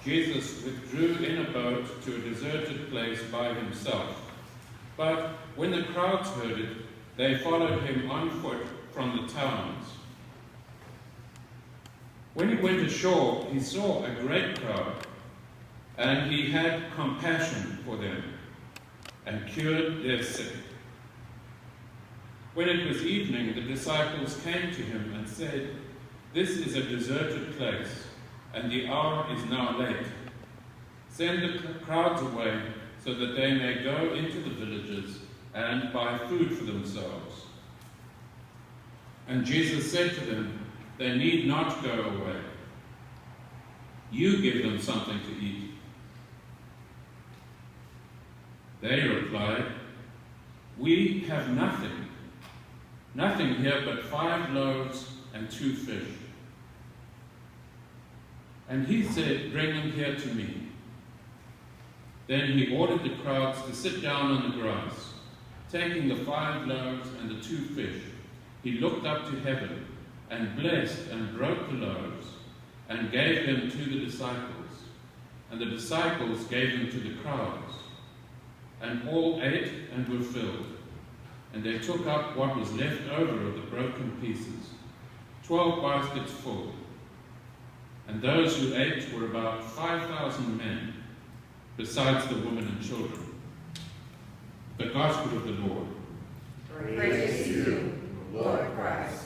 Jesus withdrew in a boat to a deserted place by himself. But when the crowds heard it, they followed him on foot from the towns. When he went ashore, he saw a great crowd, and he had compassion for them, and cured their sick. When it was evening, the disciples came to him and said, "This is a deserted place, and the hour is now late. Send the crowds away so that they may go into the villages and buy food for themselves." And Jesus said to them, "They need not go away. You give them something to eat." They replied, "We have nothing here but 5 loaves and 2 fish. And he said, "Bring them here to me." Then he ordered the crowds to sit down on the grass. Taking the 5 loaves and the 2 fish, he looked up to heaven and blessed and broke the loaves and gave them to the disciples. And the disciples gave them to the crowds. And all ate and were filled. And they took up what was left over of the broken pieces, 12 baskets full. And those who ate were about 5,000 men, besides the women and children. The Gospel of the Lord. Praise to you, Lord Christ.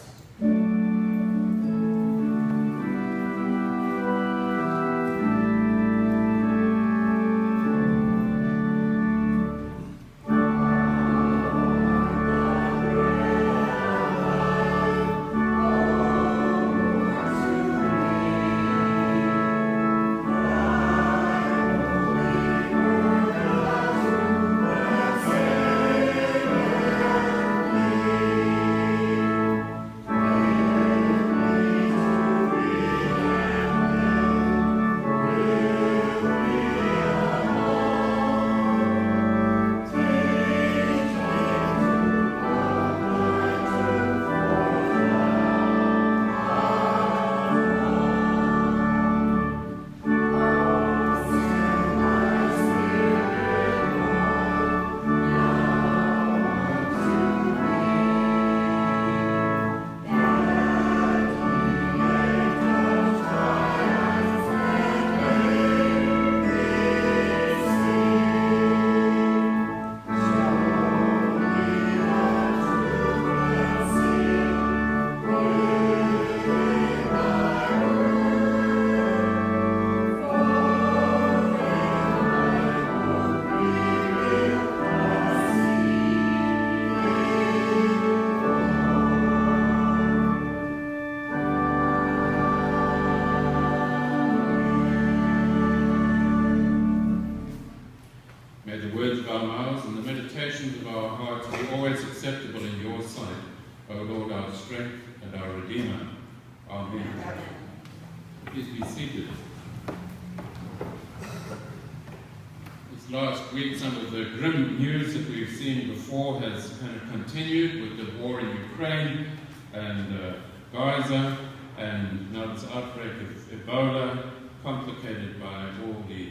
Last week, some of the grim news that we've seen before has kind of continued with the war in Ukraine and Gaza, and now this outbreak of Ebola, complicated by all the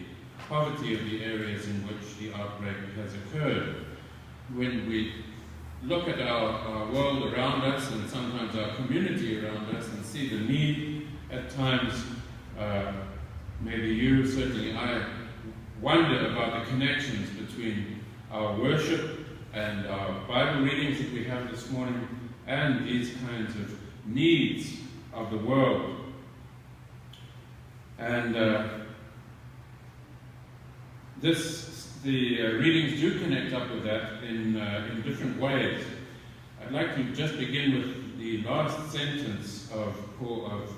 poverty of the areas in which the outbreak has occurred. When we look at our world around us and sometimes our community around us and see the need at times, maybe you, certainly I, wonder about the connections between our worship and our Bible readings that we have this morning and these kinds of needs of the world. And the readings do connect up with that in different ways. I'd like to just begin with the last sentence of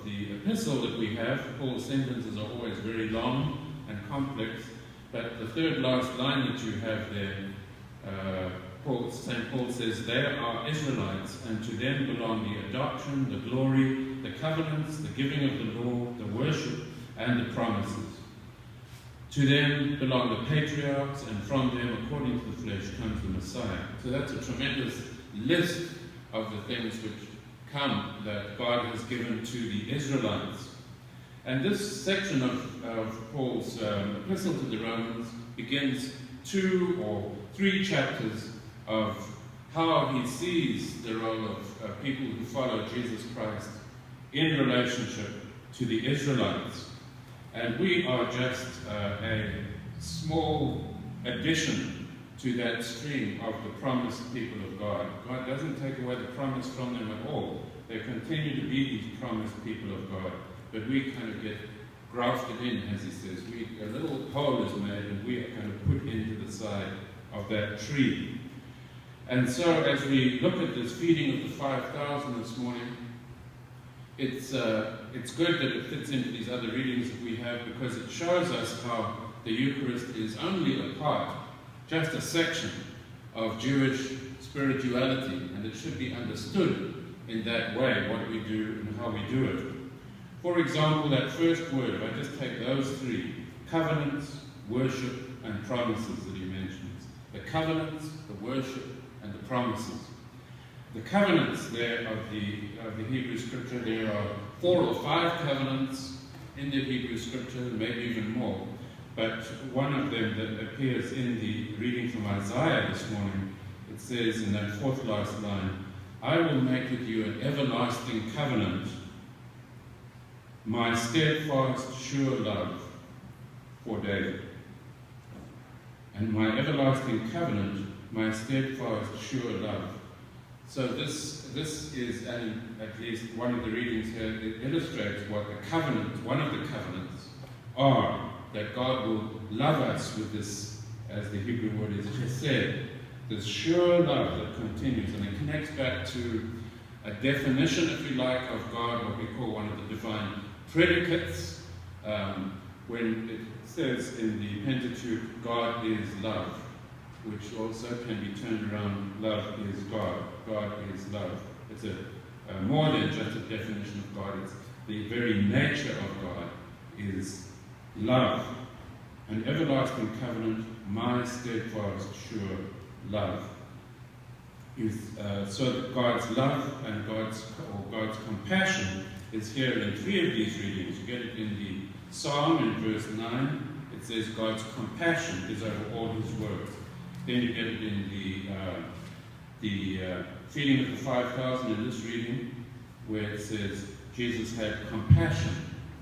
the epistle that we have. Paul's sentences are always very long and complex. But the third last line that you have there, St. Paul says, "They are Israelites, and to them belong the adoption, the glory, the covenants, the giving of the law, the worship, and the promises. To them belong the patriarchs, and from them, according to the flesh, comes the Messiah." So that's a tremendous list of the things which come that God has given to the Israelites. And this section of Paul's epistle to the Romans begins 2 or 3 chapters of how he sees the role of people who follow Jesus Christ in relationship to the Israelites. And we are just a small addition to that stream of the promised people of God. God doesn't take away the promise from them at all. They continue to be these promised people of God. But we kind of get grafted in, as he says. A little hole is made and we are kind of put into the side of that tree. And so as we look at this feeding of the 5,000 this morning, it's good that it fits into these other readings that we have, because it shows us how the Eucharist is only a part, just a section of Jewish spirituality, and it should be understood in that way, what we do and how we do it. For example, that first word, if I just take those 3, covenants, worship, and promises that he mentions. The covenants, the worship, and the promises. The covenants there of the Hebrew Scripture, there are 4 or 5 covenants in the Hebrew Scripture, maybe even more. But one of them that appears in the reading from Isaiah this morning, it says in that 4th last line, I will make with you an everlasting covenant, my steadfast, sure love for David. And my everlasting covenant, my steadfast, sure love. So this is, at least one of the readings here, it illustrates what the covenant, one of the covenants, are. That God will love us with this, as the Hebrew word is chesed, this sure love that continues. And it connects back to a definition, if you like, of God, what we call one of the divine predicates, when it says in the Pentecost, God is love, which also can be turned around, love is God. God is love. It's a more than just a definition of God. It's the very nature of God is love. An everlasting covenant, my steadfast, sure love. So that God's love and God's compassion is here in 3 of these readings. You get it in the Psalm in verse 9. It says God's compassion is over all his works. Then you get it in the feeding of the 5,000 in this reading, where it says Jesus had compassion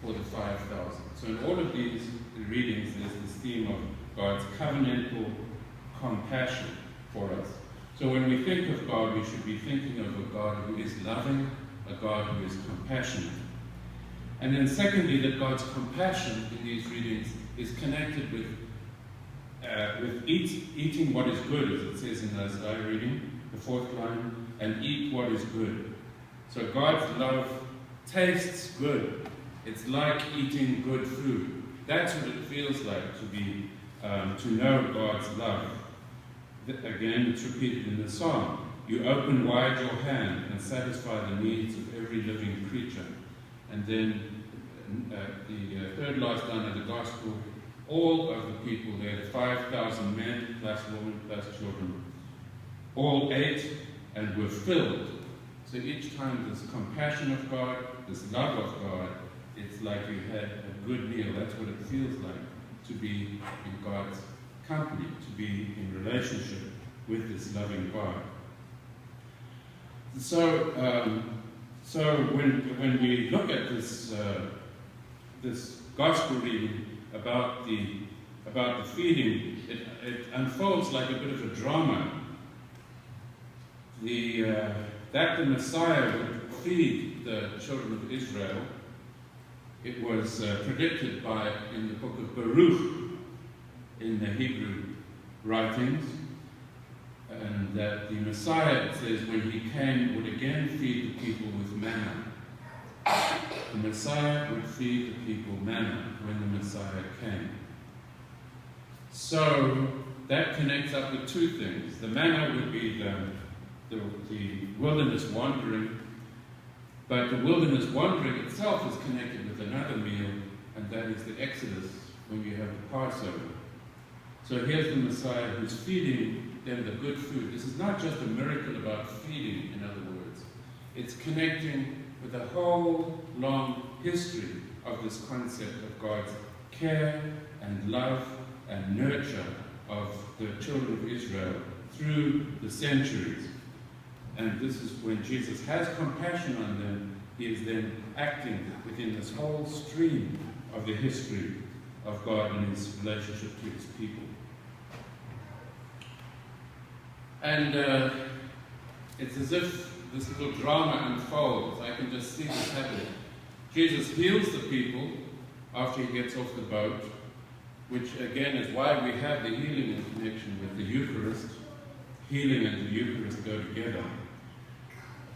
for the 5,000. So in all of these readings, there's this theme of God's covenantal compassion for us. So when we think of God, we should be thinking of a God who is loving, a God who is compassionate. And then secondly, that God's compassion in these readings is connected with eating what is good, as it says in Isaiah reading, the 4th line, and eat what is good. So God's love tastes good. It's like eating good food. That's what it feels like to be, to know God's love. Again, it's repeated in the Psalm. You open wide your hand and satisfy the needs of every living creature. And then the 3rd last line of the Gospel, all of the people there, the 5,000 men plus women plus children, all ate and were filled. So each time this compassion of God, this love of God, it's like you had a good meal. That's what it feels like to be in God's company, to be in relationship with this loving God. So when we look at this gospel reading about the feeding, it unfolds like a bit of a drama. That the Messiah would feed the children of Israel, it was predicted in the book of Baruch in the Hebrew writings, and that the Messiah, it says, when he came, would again feed the people with manna. The Messiah would feed the people manna when the Messiah came. So that connects up with 2 things. The manna would be the wilderness wandering, but the wilderness wandering itself is connected with another meal, and that is the Exodus, when you have the Passover. So here's the Messiah who's feeding them the good food. This is not just a miracle about feeding, in other words. It's connecting with a whole long history of this concept of God's care and love and nurture of the children of Israel through the centuries. And this is when Jesus has compassion on them, he is then acting within this whole stream of the history of God and his relationship to his people. And it's as if this little drama unfolds. I can just see this happening. Jesus heals the people after he gets off the boat, which again is why we have the healing in connection with the Eucharist. Healing and the Eucharist go together.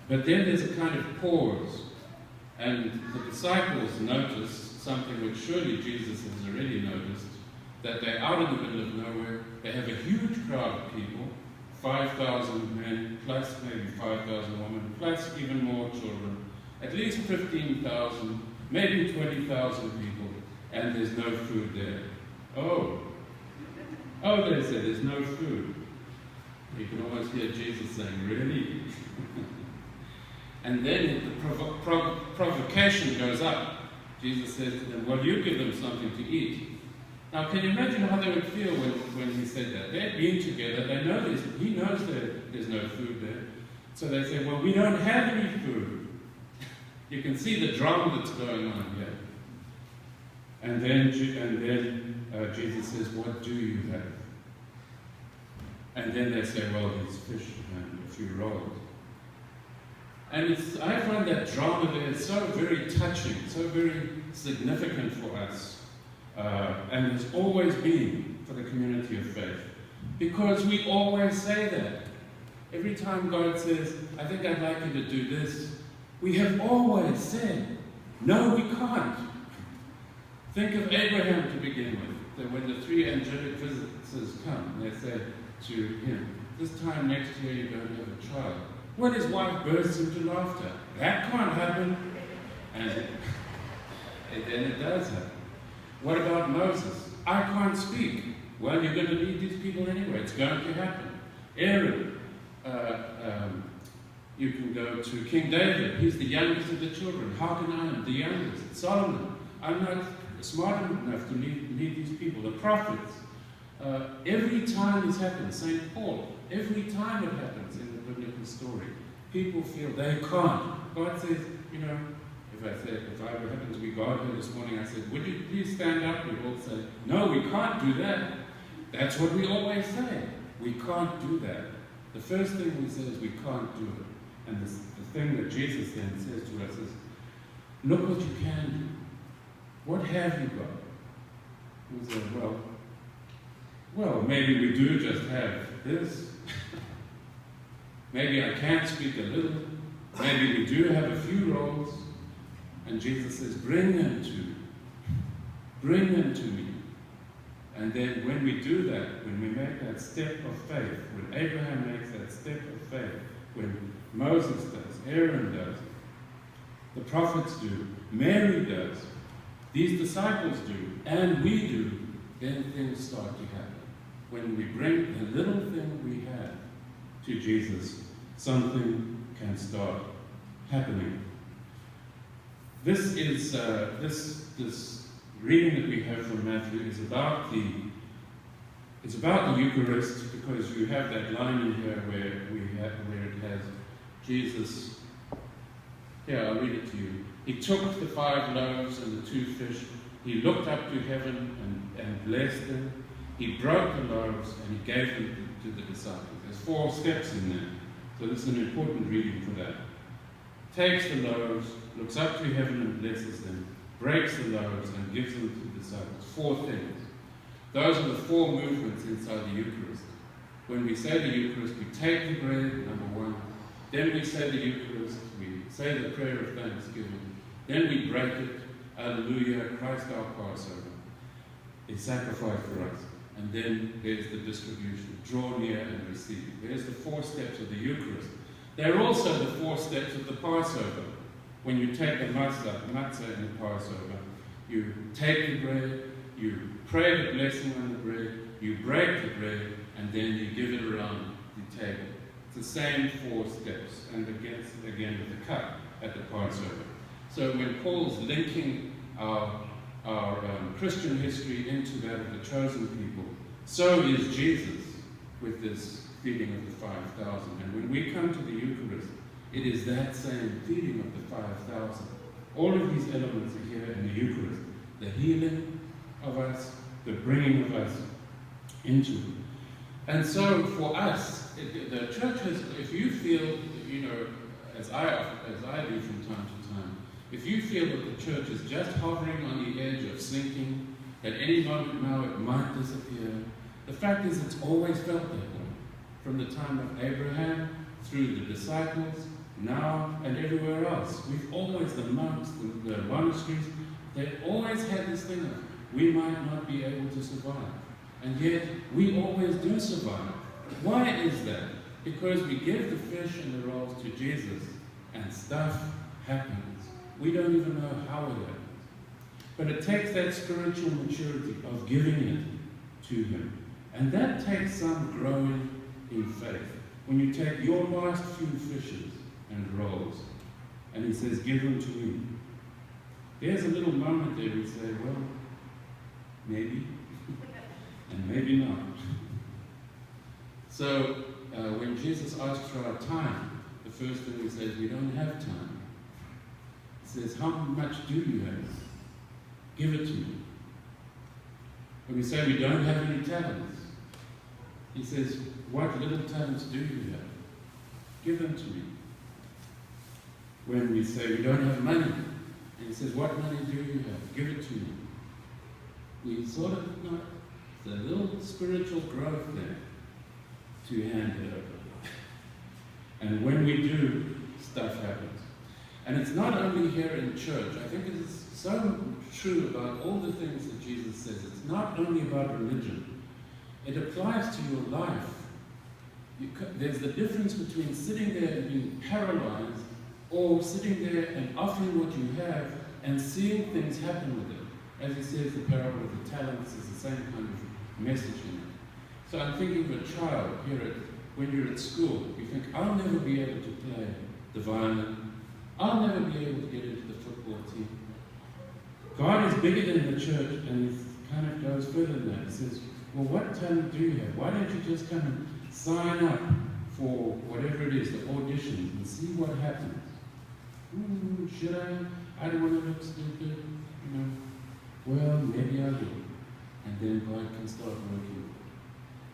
But then there's a kind of pause, and the disciples notice something which surely Jesus has already noticed, that they're out in the middle of nowhere. They have a huge crowd of people, 5,000 men, plus maybe 5,000 women, plus even more children, at least 15,000, maybe 20,000 people, and there's no food there. Oh, they say there's no food. You can almost hear Jesus saying, really? And then the provocation goes up. Jesus says to them, well, you give them something to eat. Now, can you imagine how they would feel when he said that? They've been together, they know this, he knows that there's no food there. So they say, well, we don't have any food. You can see the drama that's going on here. And then Jesus says, what do you have? And then they say, well, there's fish and a few rolls. And I find that drama there so very touching, so very significant for us, and has always been for the community of faith. Because we always say that. Every time God says, I think I'd like you to do this, we have always said, no, we can't. Think of Abraham to begin with, that when the three angelic visitors come, they say to him, this time next year you're going to have a child. When his wife bursts into laughter. That can't happen. And then it does happen. What about Moses? I can't speak. Well, you're going to lead these people anyway. It's going to happen. Aaron. You can go to King David. He's the youngest of the children. How can I am the youngest? Solomon. I'm not smart enough to lead these people. The prophets. Every time this happens, St. Paul, every time it happens in the biblical story, people feel they can't. God says, you know, if I happened to be God here this morning, I said, would you please stand up? We'd all say, no, we can't do that. That's what we always say. We can't do that. The first thing we say is we can't do it. And the thing that Jesus then says to us is, look what you can do. What have you got? We say, well, maybe we do just have this. Maybe I can speak a little. Maybe we do have a few rolls. And Jesus says, bring them to me. Bring them to me. And then when we do that, when we make that step of faith, when Abraham makes that step of faith, when Moses does, Aaron does, the prophets do, Mary does, these disciples do, and we do, then things start to happen. When we bring the little thing we have to Jesus, something can start happening. This is this reading that we have from Matthew is about the Eucharist, because you have that line in here where it has Jesus. Here, I'll read it to you. He took the 5 loaves and the 2 fish. He looked up to heaven and blessed them. He broke the loaves and he gave them to the disciples. There's 4 steps in there. So this is an important reading for that. Takes the loaves, looks up to heaven and blesses them, breaks the loaves and gives them to the disciples. 4 things. Those are the 4 movements inside the Eucharist. When we say the Eucharist, we take the bread, number 1. Then we say the Eucharist, we say the prayer of thanksgiving. Then we break it. Alleluia, Christ our Passover. It's sacrificed for us. And then there's the distribution. Draw near and receive. There's the 4 steps of the Eucharist. They're also the 4 steps of the Passover. When you take the matzah in the Passover, you take the bread, you pray the blessing on the bread, you break the bread, and then you give it around the table. It's the same 4 steps. And again with the cup at the Passover. So when Paul's linking our Christian history into that of the chosen people, so is Jesus with this feeding of the 5,000. And when we come to the Eucharist, it is that same feeding of the 5,000. All of these elements are here in the Eucharist. The healing of us, the bringing of us into it. And so for us, the church has, if you feel, as I do from time to time, if you feel that the church is just hovering on the edge of sinking, at any moment now it might disappear, the fact is it's always felt that way. From the time of Abraham, through the disciples, now and everywhere else. We've always, the monks, the monasteries, they've always had this thing of, we might not be able to survive. And yet, we always do survive. Why is that? Because we give the fish and the rolls to Jesus, and stuff happens. We don't even know how it happens. But it takes that spiritual maturity of giving it to Him. And that takes some growing in faith. When you take your last few fishes and rolls, and He says, give them to me. There's a little moment there we say, well, maybe, and maybe not. So, when Jesus asks for our time, the first thing He says, we don't have time. He says, how much do you have? Give it to me. When we say we don't have any talents, He says, what little talents do you have? Give them to me. When we say we don't have money, and He says, what money do you have? Give it to me. We sort of know the little spiritual growth there to hand it over. And when we do, stuff happens. And it's not only here in church. I think it is so true about all the things that Jesus says. It's not only about religion. It applies to your life. There's the difference between sitting there and being paralyzed, or sitting there and offering what you have and seeing things happen with it. As He says, the parable of the talents is the same kind of message in it. So I'm thinking of a child here when you're at school. You think, I'll never be able to play the violin. I'll never be able to get into the football team. God is bigger than the church, and He kind of goes further than that. He says, well, what talent do you have? Why don't you just come and sign up for whatever it is, the auditions, and see what happens? Should I? I don't want to look stupid, Well, maybe I will. And then God can start working.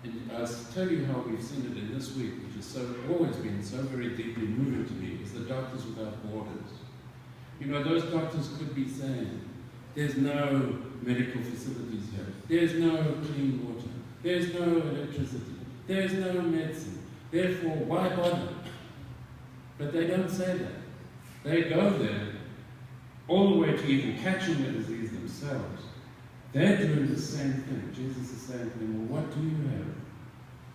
And I'll tell you how we've seen it in this week, which has always been so very deeply moving to me, is the Doctors Without Borders. Those doctors could be saying, there's no medical facilities here. There's no clean water. There's no electricity. There's no medicine. Therefore, why bother? But they don't say that. They go there all the way to even catching the disease themselves. They're doing the same thing. Jesus is saying to them, well, what do you have?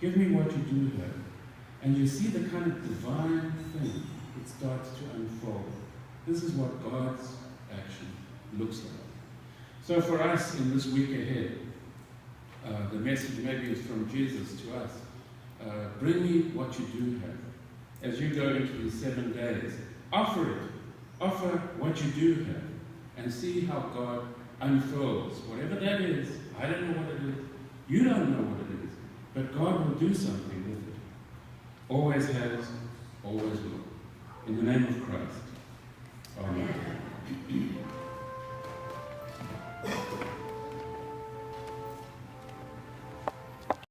Give me what you do have. And you see the kind of divine thing that starts to unfold. This is what God's action looks like. So for us in this week ahead, the message maybe is from Jesus to us. Bring me what you do have. As you go into these 7 days, offer it. Offer what you do have. And see how God unfolds. Whatever that is, I don't know what it is. You don't know what it is. But God will do something with it. Always has, always will. In the name of Christ.